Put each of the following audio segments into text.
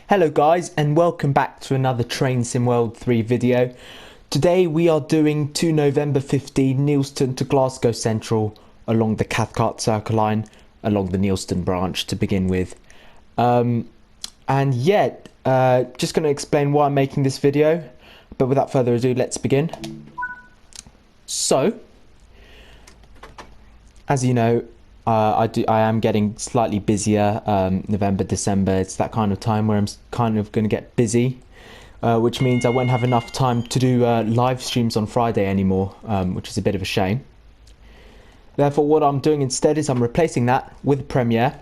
Hello guys, and welcome back to another Train Sim World 3 video. Today we are doing to November 15 Neilston to Glasgow Central along the Cathcart Circle Line, along the Neilston branch to begin with. Just going to explain why I'm making this video, but without further ado, let's begin. So, as you know, I am getting slightly busier. November, December, it's that kind of time where I'm kind of going to get busy, which means I won't have enough time to do live streams on Friday anymore, which is a bit of a shame. Therefore, what I'm doing instead is I'm replacing that with a premiere.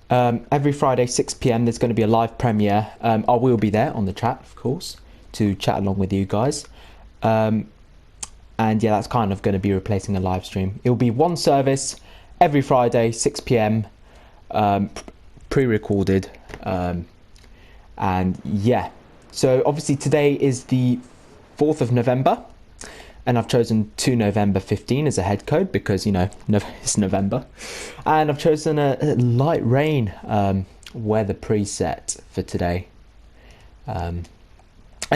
Every Friday 6 PM there's going to be a live premiere. I will be there on the chat, of course, to chat along with you guys. And yeah, that's kind of going to be replacing a live stream. It will be one service every Friday, 6 PM, pre-recorded, and yeah. So obviously today is the 4th of November, and I've chosen to November 15 as a head code because, you know, it's November. And I've chosen a light rain weather preset for today. And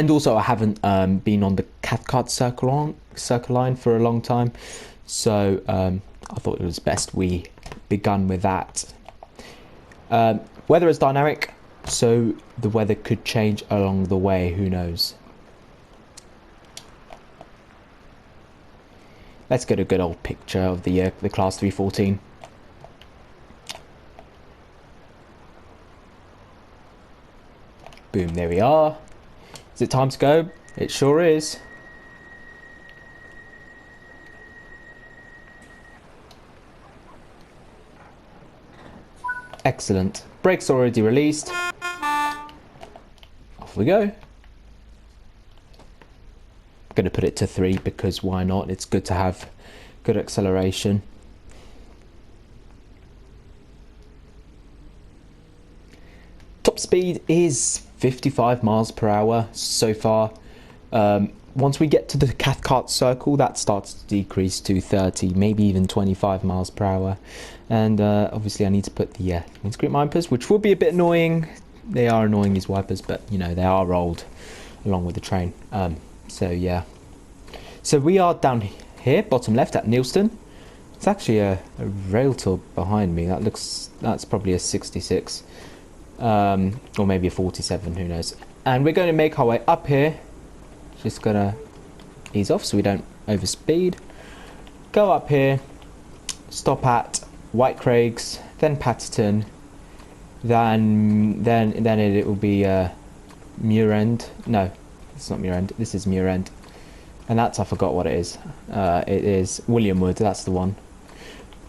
also I haven't been on the Cathcart Circle Line for a long time, so I thought it was best we begun with that. Weather is dynamic, so the weather could change along the way, who knows. Let's get a good old picture of the Class 314. Boom, there we are. Is it time to go? It sure is. Excellent. Brakes already released. Off we go. I'm going to put it to 3 because why not? It's good to have good acceleration. Top speed is 55 miles per hour so far. Once we get to the Cathcart Circle, that starts to decrease to 30, maybe even 25 miles per hour. And obviously I need to put the windscreen wipers, which will be a bit annoying. They are annoying, these wipers, but you know, they are rolled along with the train. So yeah. So we are down here, bottom left at Neilston. It's actually a rail tour behind me. That's probably a 66. Or maybe a 47, who knows. And we're going to make our way up here. Just gonna ease off so we don't overspeed. Go up here, stop at White Craigs, then Patterton, then it will be Muir End. No, it's not Muir End. This is Muir End, and that's, I forgot what it is. It is William Wood. That's the one.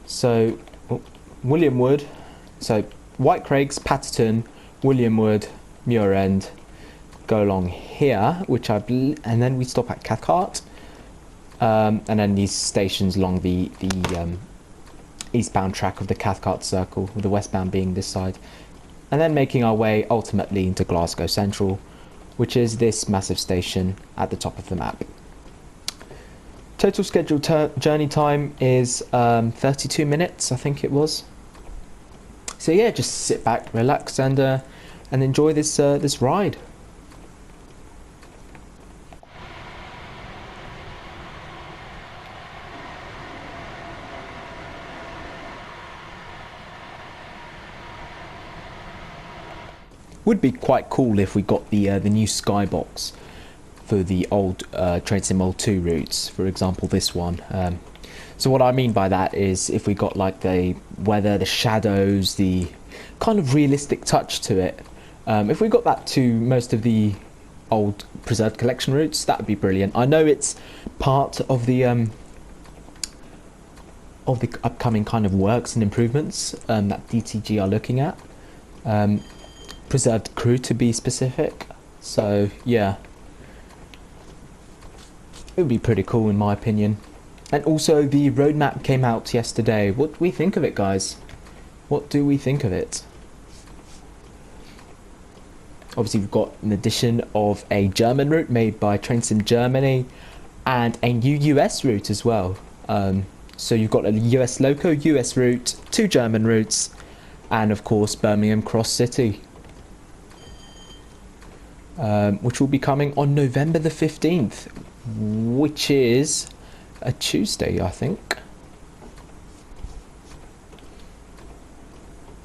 So William Wood. So White Craigs, Patterton, William Wood, Muir End. Go along here, and then we stop at Cathcart, and then these stations along the eastbound track of the Cathcart Circle, with the westbound being this side, and then making our way ultimately into Glasgow Central, which is this massive station at the top of the map. Total scheduled journey time is 32 minutes, I think it was. So yeah, just sit back, relax, and enjoy this ride. Would be quite cool if we got the new skybox for the old Train Sim World 2 routes, for example this one. So what I mean by that is if we got like the weather, the shadows, the kind of realistic touch to it. If we got that to most of the old preserved collection routes, that would be brilliant. I know it's part of the upcoming kind of works and improvements that DTG are looking at. Preserved crew to be specific, so yeah, it would be pretty cool in my opinion. And also the roadmap came out yesterday. What do we think of it, guys? What do we think of it? Obviously we've got an addition of a German route made by Train Sim Germany and a new US route as well. So you've got a US loco, US route, 2 German routes, and of course Birmingham Cross City. which will be coming on November the 15th, which is a Tuesday, I think.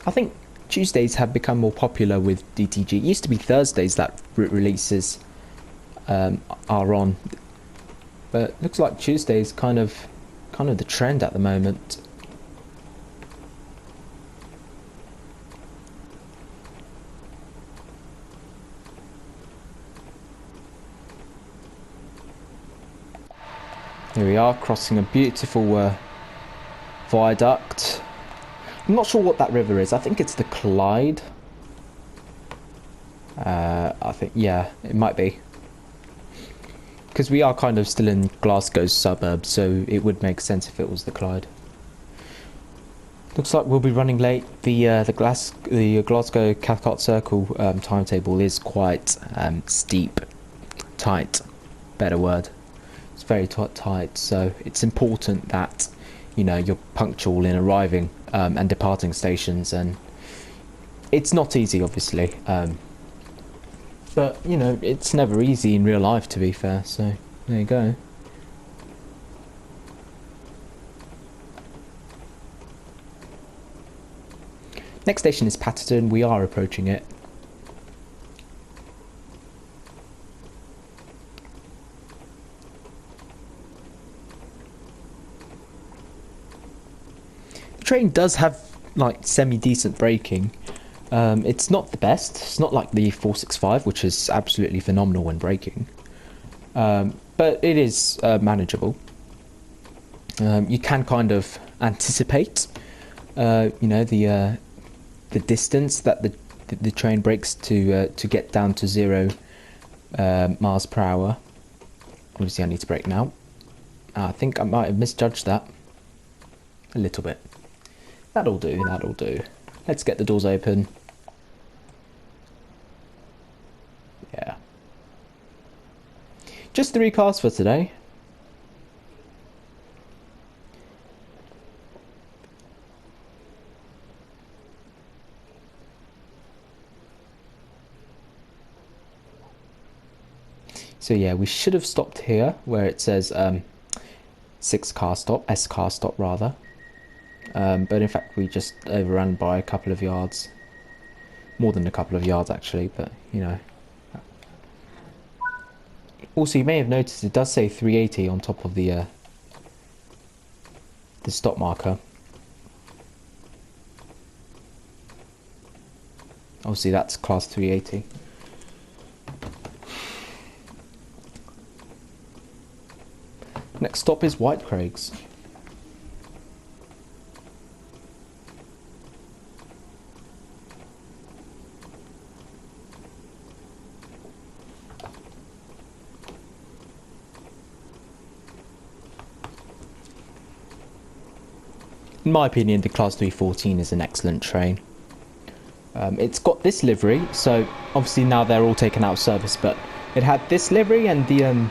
I think Tuesdays have become more popular with DTG. It used to be Thursdays that releases are on, but looks like Tuesday's kind of the trend at the moment. Here we are, crossing a beautiful viaduct. I'm not sure what that river is. I think it's the Clyde. I think, yeah, it might be. Because we are kind of still in Glasgow suburbs, so it would make sense if it was the Clyde. Looks like we'll be running late. The Glasgow Cathcart Circle timetable is quite steep, tight, better word. It's very tight, so it's important that, you know, you're punctual in arriving and departing stations, and it's not easy, obviously, but you know, it's never easy in real life, to be fair, so there you go. Next station is Patterton. We are approaching it. The train does have like semi-decent braking. It's not the best. It's not like the 465, which is absolutely phenomenal when braking, but it is manageable. You can kind of anticipate, you know, the distance that the train brakes to get down to 0 miles per hour. Obviously, I need to brake now. I think I might have misjudged that a little bit. That'll do, that'll do. Let's get the doors open. Yeah. Just 3 cars for today. So yeah, we should have stopped here where it says 6 car stop, S car stop rather. But in fact we just overran by a couple of yards. More than a couple of yards actually, but you know. Also, you may have noticed it does say 380 on top of the stop marker. Obviously that's class 380. Next stop is White Craigs. In my opinion, the Class 314 is an excellent train. It's got this livery, so obviously now they're all taken out of service, but it had this livery and the, I'm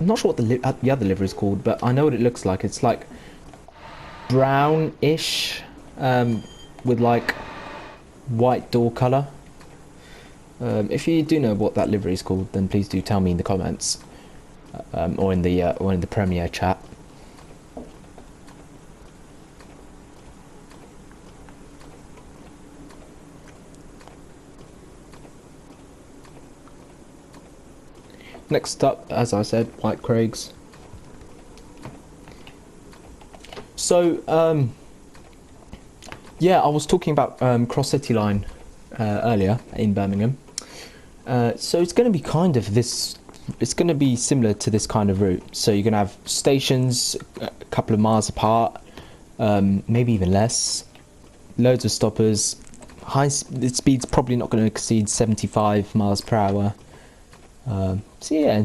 not sure what the other livery is called, but I know what it looks like. It's like brownish, with like white door colour. If you do know what that livery is called, then please do tell me in the comments, or in the Premiere chat. Next up, as I said, White Craigs. So, yeah, I was talking about Cross City Line earlier in Birmingham. So it's going to be kind of this. It's going to be similar to this kind of route. So you're going to have stations a couple of miles apart, maybe even less. Loads of stoppers. The speed's probably not going to exceed 75 miles per hour. So yeah,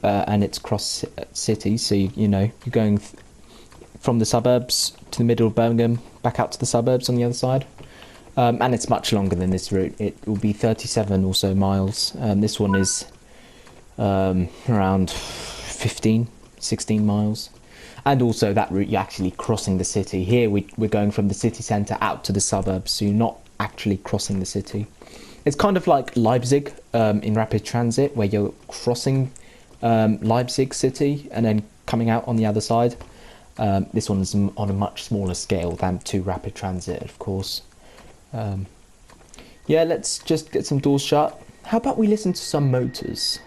and it's cross city, so you know you're going from the suburbs to the middle of Birmingham, back out to the suburbs on the other side, and it's much longer than this route. It will be 37 or so miles. This one is around 15, 16 miles, and also that route you're actually crossing the city. Here we're going from the city centre out to the suburbs, so you're not actually crossing the city. It's kind of like Leipzig in rapid transit, where you're crossing Leipzig city and then coming out on the other side. This one's on a much smaller scale than 2 rapid transit, of course. Yeah, let's just get some doors shut. How about we listen to some motors?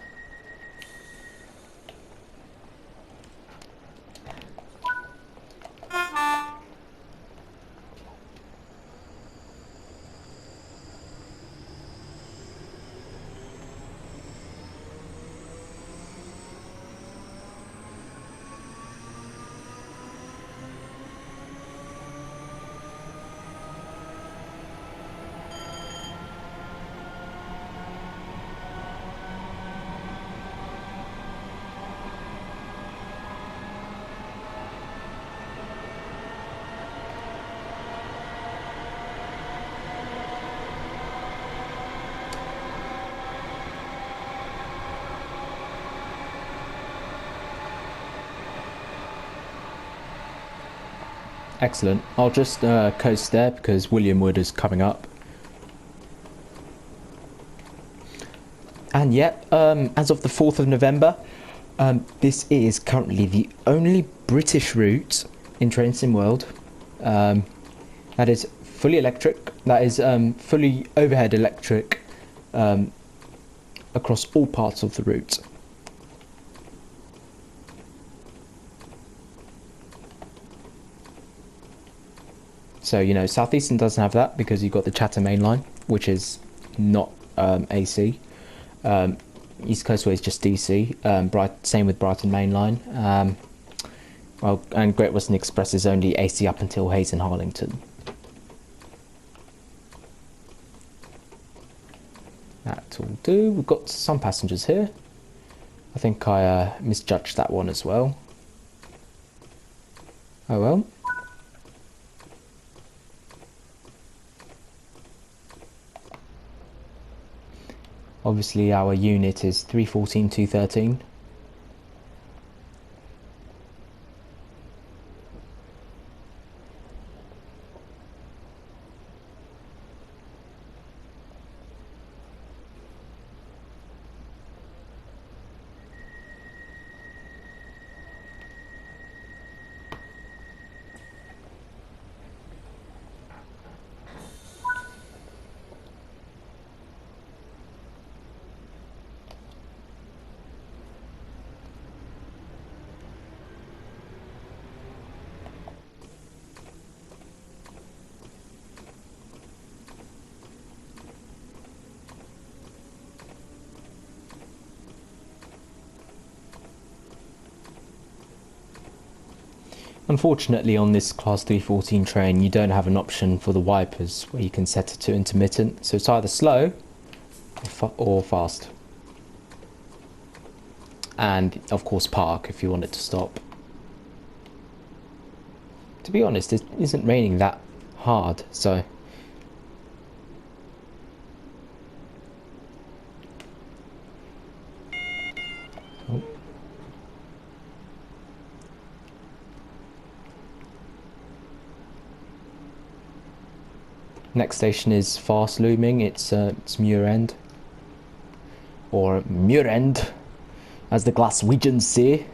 Excellent. I'll just coast there because William Wood is coming up. And yet, as of the 4th of November, this is currently the only British route in Train Sim World that is fully electric, that is fully overhead electric across all parts of the route. So, you know, Southeastern doesn't have that because you've got the Chatham Main Line, which is not AC. East Coastway is just DC. Same with Brighton Main Line. Well, and Great Western Express is only AC up until Hayes and Harlington. That'll do. We've got some passengers here. I think I misjudged that one as well. Oh well. Obviously our unit is 314 213. Unfortunately, on this Class 314 train, you don't have an option for the wipers where you can set it to intermittent. So it's either slow or fast. And, of course, park if you want it to stop. To be honest, it isn't raining that hard, so... Oh. Next station is fast looming. It's Muir End, or Muir End, as the Glaswegians say.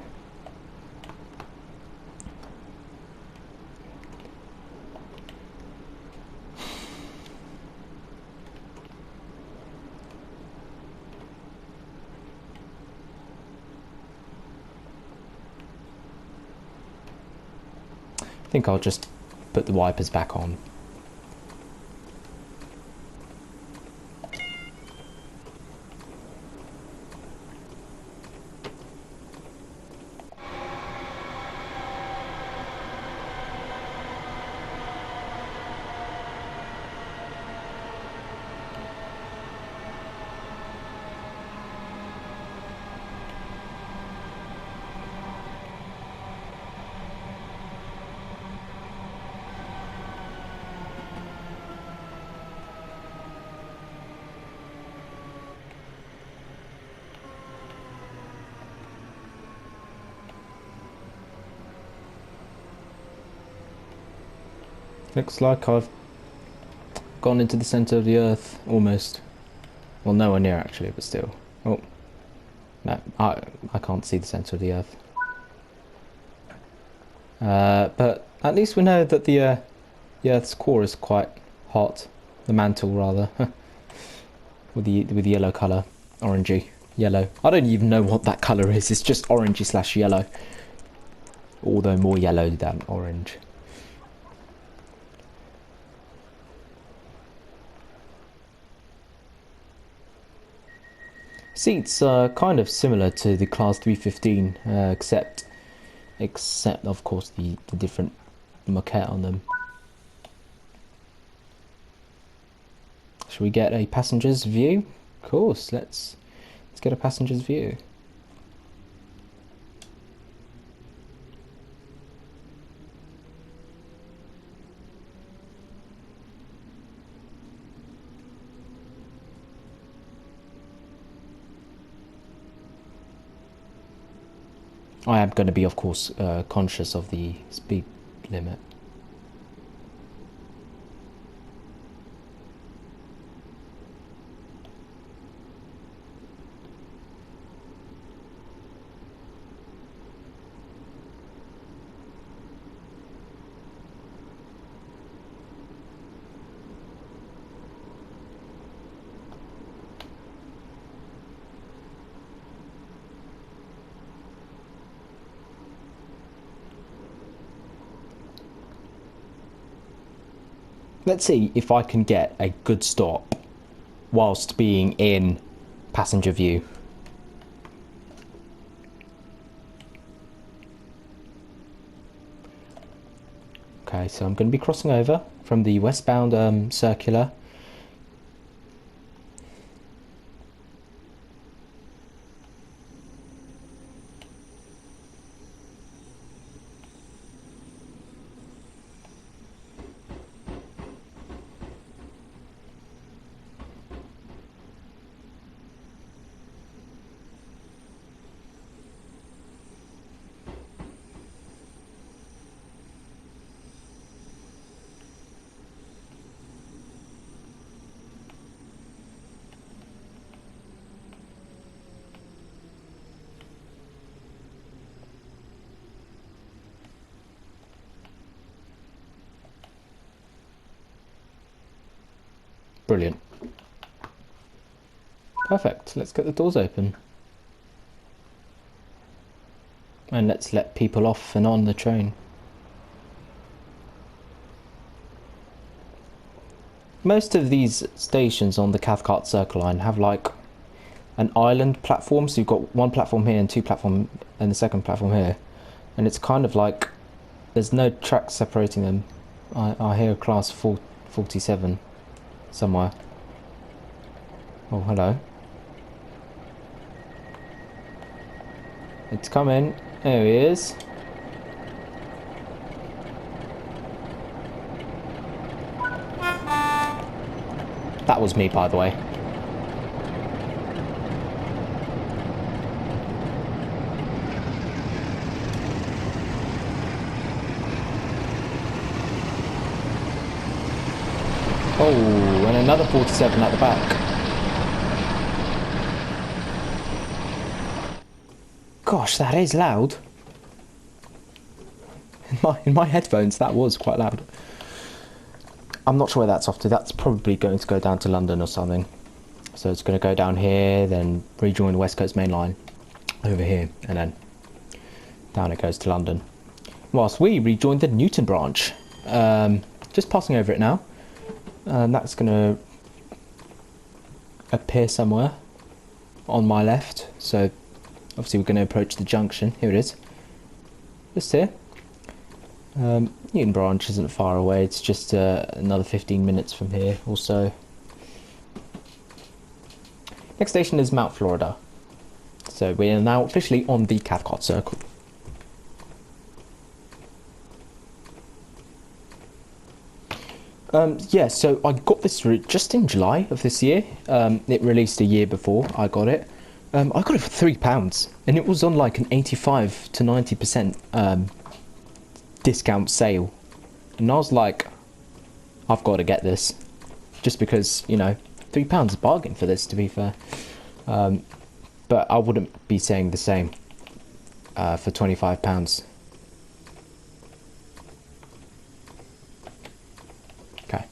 I think I'll just put the wipers back on. Looks like I've gone into the centre of the earth, almost. Well, nowhere near actually, but still. Oh, no, I can't see the centre of the Earth. But at least we know that the Earth's core is quite hot. The mantle, rather, with the yellow colour, orangey yellow. I don't even know what that colour is. It's just orangey slash yellow, although more yellow than orange. Seats are kind of similar to the Class 315, except of course the different moquette on them. Should we get a passenger's view? Of course, let's get a passenger's view. I am going to be, of course, conscious of the speed limit. Let's see if I can get a good stop whilst being in passenger view. Okay, so I'm going to be crossing over from the westbound circular. Brilliant. Perfect. Let's get the doors open. And let's let people off and on the train. Most of these stations on the Cathcart Circle Line have like an island platform. So you've got one platform here and two platform and the second platform here. And it's kind of like there's no tracks separating them. I hear a class 47 somewhere. Oh, hello. It's coming. There he is. That was me, by the way. Oh, and another 47 at the back. Gosh, that is loud. In my headphones, that was quite loud. I'm not sure where that's off to. That's probably going to go down to London or something. So it's going to go down here, then rejoin the West Coast Main Line over here, and then down it goes to London. Whilst we rejoin the Newton branch. Just passing over it now. That's going to appear somewhere on my left. So obviously we're going to approach the junction. Here it is. Just here. Newton branch isn't far away. It's just another 15 minutes from here or so. Next station is Mount Florida. So we are now officially on the Cathcart Circle. Yeah, so I got this route just in July of this year. It released a year before I got it. I got it for £3, and it was on like an 85 to 90% discount sale. And I was like, I've got to get this. Just because, you know, £3 a bargain for this, to be fair. But I wouldn't be saying the same for £25. Okay.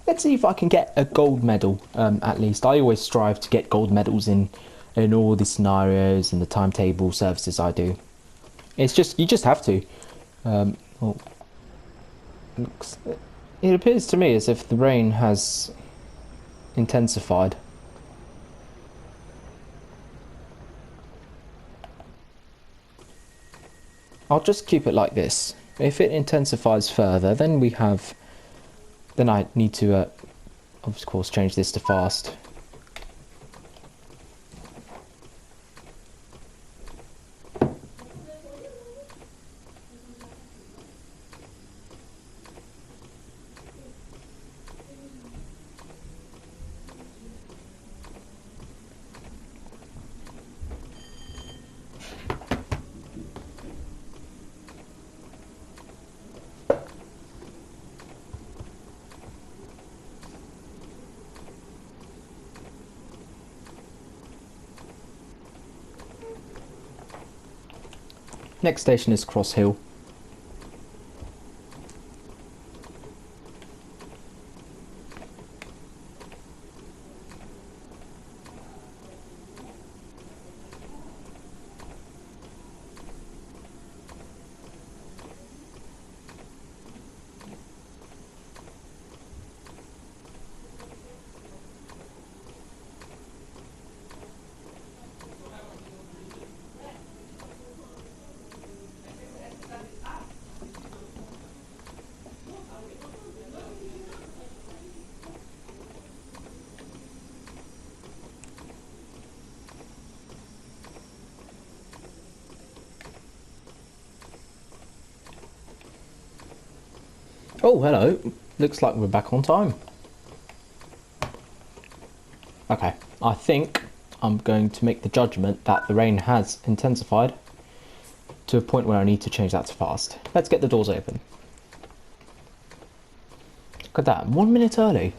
Let's see if I can get a gold medal, at least. I always strive to get gold medals in all the scenarios and the timetable services I do. It's just, you just have to. Well, it appears to me as if the rain has intensified. I'll just keep it like this. If it intensifies further, then I need to, of course, change this to fast. Next station is Cross Hill. Oh, hello. Looks like we're back on time. Okay, I think I'm going to make the judgment that the rain has intensified to a point where I need to change that to fast. Let's get the doors open. Look at that, 1 minute early.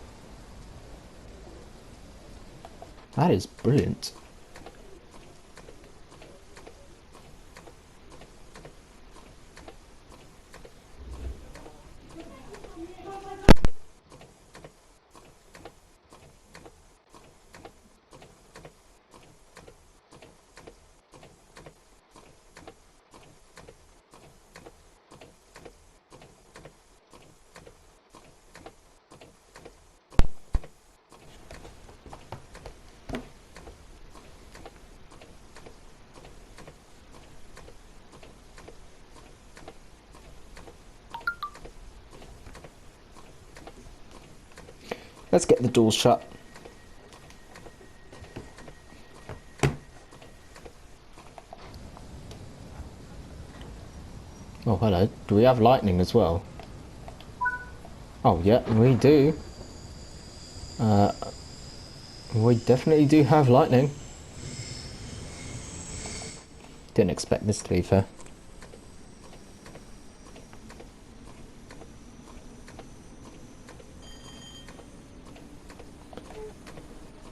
That is brilliant. Let's get the doors shut. Oh, hello. Do we have lightning as well? Oh, yeah, we do. We definitely do have lightning. Didn't expect this, to be fair.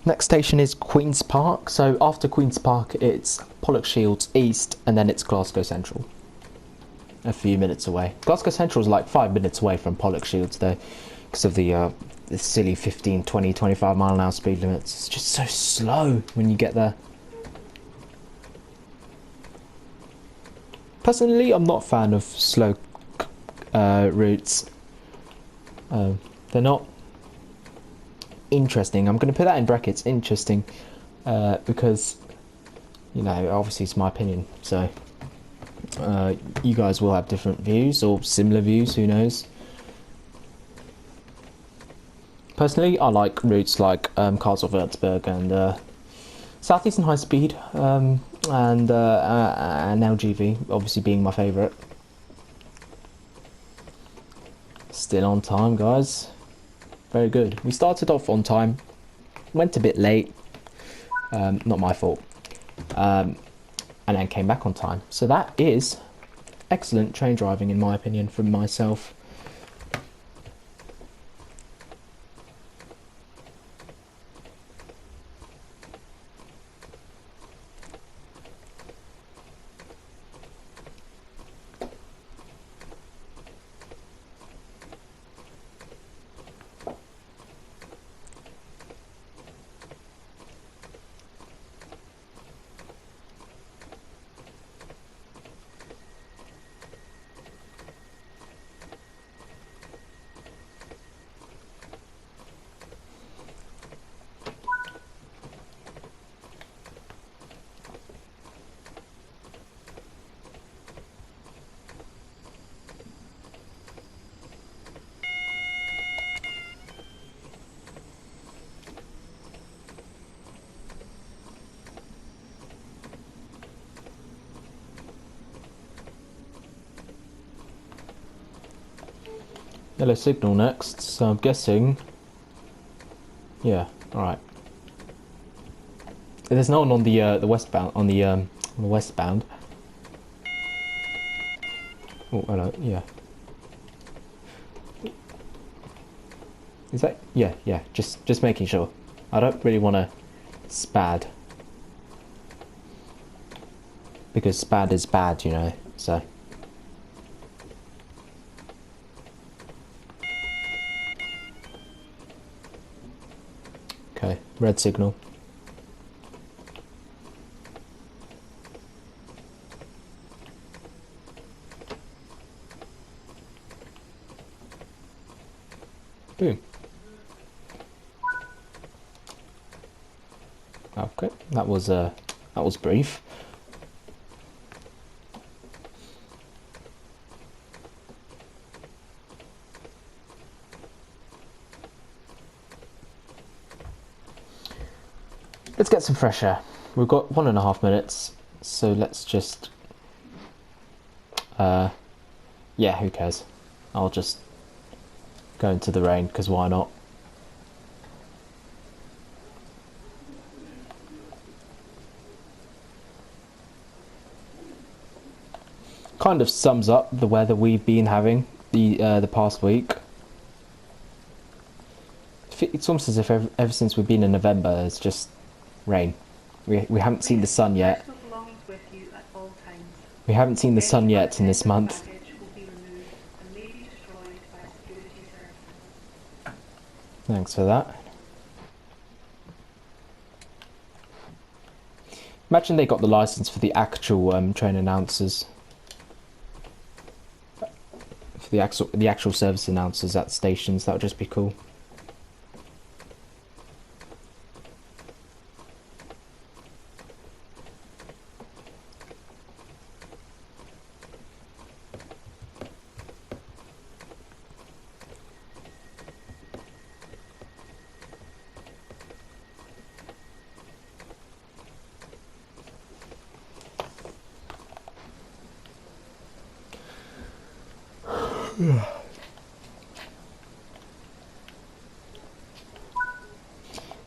Next station is Queen's Park. So after Queen's Park, it's Pollokshields East, and then it's Glasgow Central. A few minutes away. Glasgow Central is like 5 minutes away from Pollokshields, though, because of the silly 15, 20, 25 mile an hour speed limits. It's just so slow when you get there. Personally, I'm not a fan of slow routes. They're not interesting. I'm going to put that in brackets, interesting, because, you know, obviously it's my opinion, so you guys will have different views or similar views, who knows. Personally, I like routes like Castle-Würzburg and Southeastern High Speed, and LGV, obviously being my favourite. Still on time, guys. Very good. We started off on time, went a bit late, not my fault, and then came back on time. So that is excellent train driving, in my opinion, from myself. Yellow signal next, so I'm guessing... Yeah, alright. There's no one on the westbound, on the westbound. Oh, hello, yeah. Is that... Yeah, yeah, just making sure. I don't really want to spad. Because spad is bad, you know, so... Okay, red signal. Boom. Okay, that was brief. Let's get some fresh air. We've got 1.5 minutes, so let's just yeah, who cares? I'll just go into the rain, because why not? Kind of sums up the weather we've been having the past week. It's almost as if ever since we've been in November, it's just rain. We haven't seen the sun yet. We haven't seen the sun yet in this month. Thanks for that. Imagine they got the license for the actual train announcers. For the actual service announcers at stations, that would just be cool.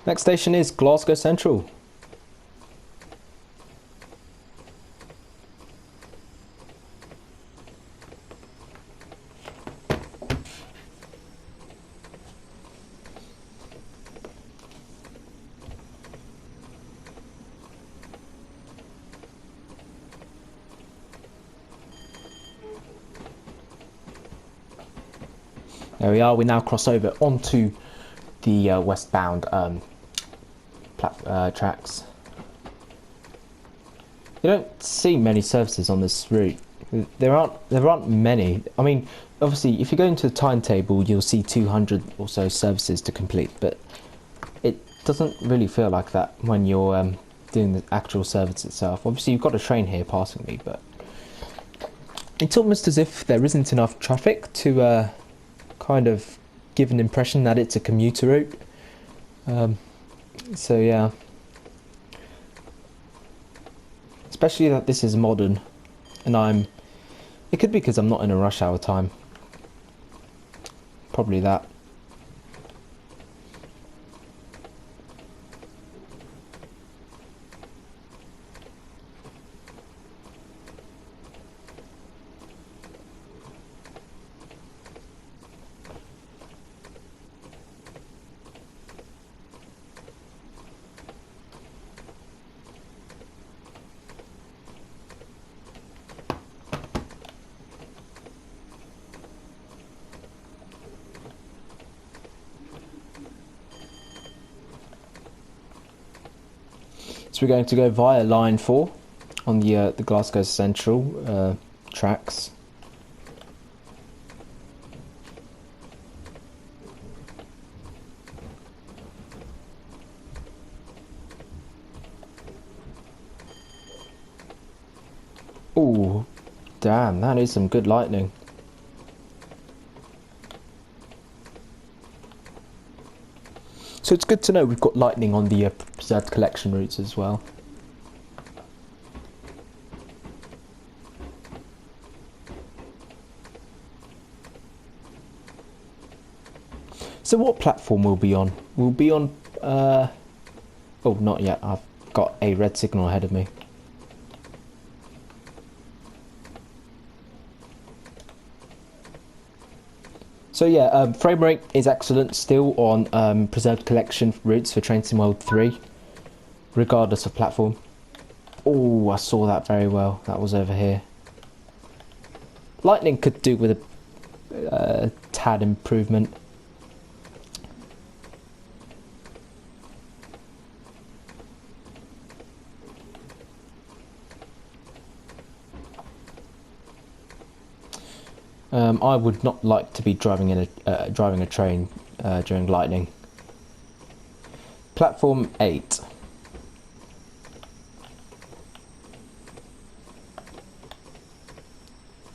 Next station is Glasgow Central. There we are, we now cross over onto the westbound tracks. You don't see many services on this route. There aren't many. I mean, obviously, if you go into the timetable, you'll see 200 or so services to complete, but it doesn't really feel like that when you're doing the actual service itself. Obviously, you've got a train here passing me, but it's almost as if there isn't enough traffic to kind of give an impression that it's a commuter route. So yeah, especially that this is modern, and it could be because I'm not in a rush hour time, probably that. So we're going to go via line 4 on the Glasgow Central tracks. Oh, damn, that is some good lightning. So it's good to know we've got lightning on the preserved collection routes as well. So what platform will be on? We'll be on, oh, not yet. I've got a red signal ahead of me. So yeah, frame rate is excellent still on preserved collection routes for Train Sim World 3, regardless of platform. Oh, I saw that very well. That was over here. Lightning could do with a tad improvement. I would not like to be driving a train during lightning. Platform 8.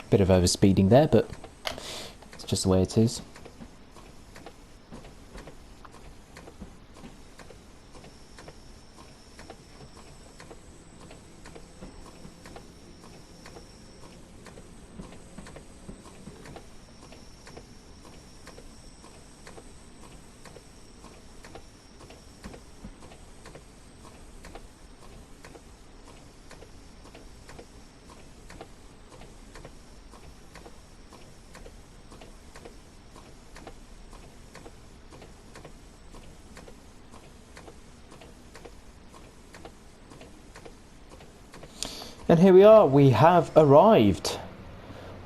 Bit of overspeeding there, but it's just the way it is. And here we are, we have arrived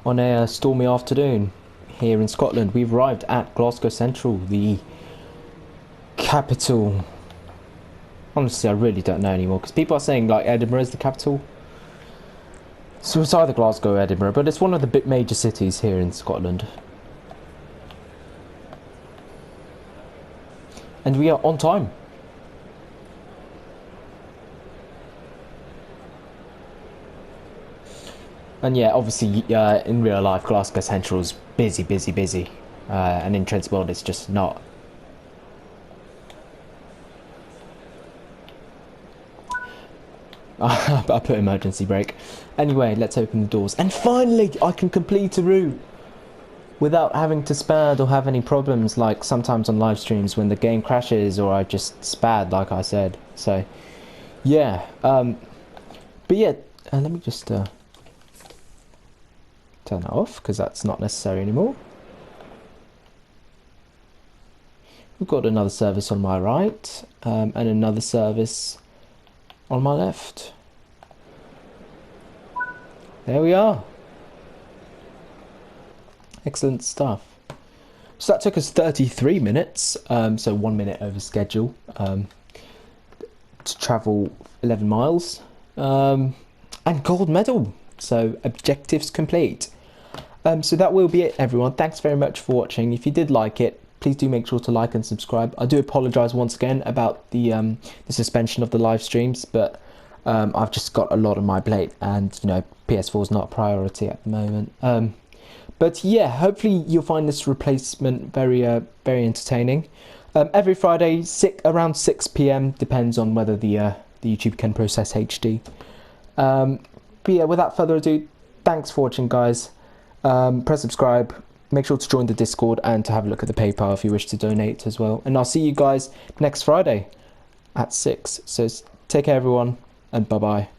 on a stormy afternoon here in Scotland. We've arrived at Glasgow Central, the capital. Honestly, I really don't know anymore, because people are saying like Edinburgh is the capital. So it's either Glasgow or Edinburgh, but it's one of the big major cities here in Scotland. And we are on time. And yeah, obviously, in real life, Glasgow Central is busy. And in Trent's World, it's just not. I put emergency brake. Anyway, let's open the doors. And finally, I can complete a route without having to spad or have any problems, like sometimes on live streams when the game crashes or I just spad, like I said. So, yeah. But yeah, let me just turn that off, because that's not necessary anymore. We've got another service on my right, and another service on my left. There we are. Excellent stuff. So that took us 33 minutes, so 1 minute over schedule, to travel 11 miles, and gold medal. So objectives complete. So that will be it, everyone. Thanks very much for watching. If you did like it, please do make sure to like and subscribe. I do apologise once again about the suspension of the live streams, but I've just got a lot on my plate, and you know, PS4 is not a priority at the moment. But yeah, hopefully you'll find this replacement very entertaining. Every Friday, around 6 PM, depends on whether the YouTube can process HD. But yeah, without further ado, thanks for watching, guys. Press subscribe, make sure to join the Discord, and to have a look at the PayPal if you wish to donate as well. And I'll see you guys next Friday at 6. So take care, everyone, and bye-bye.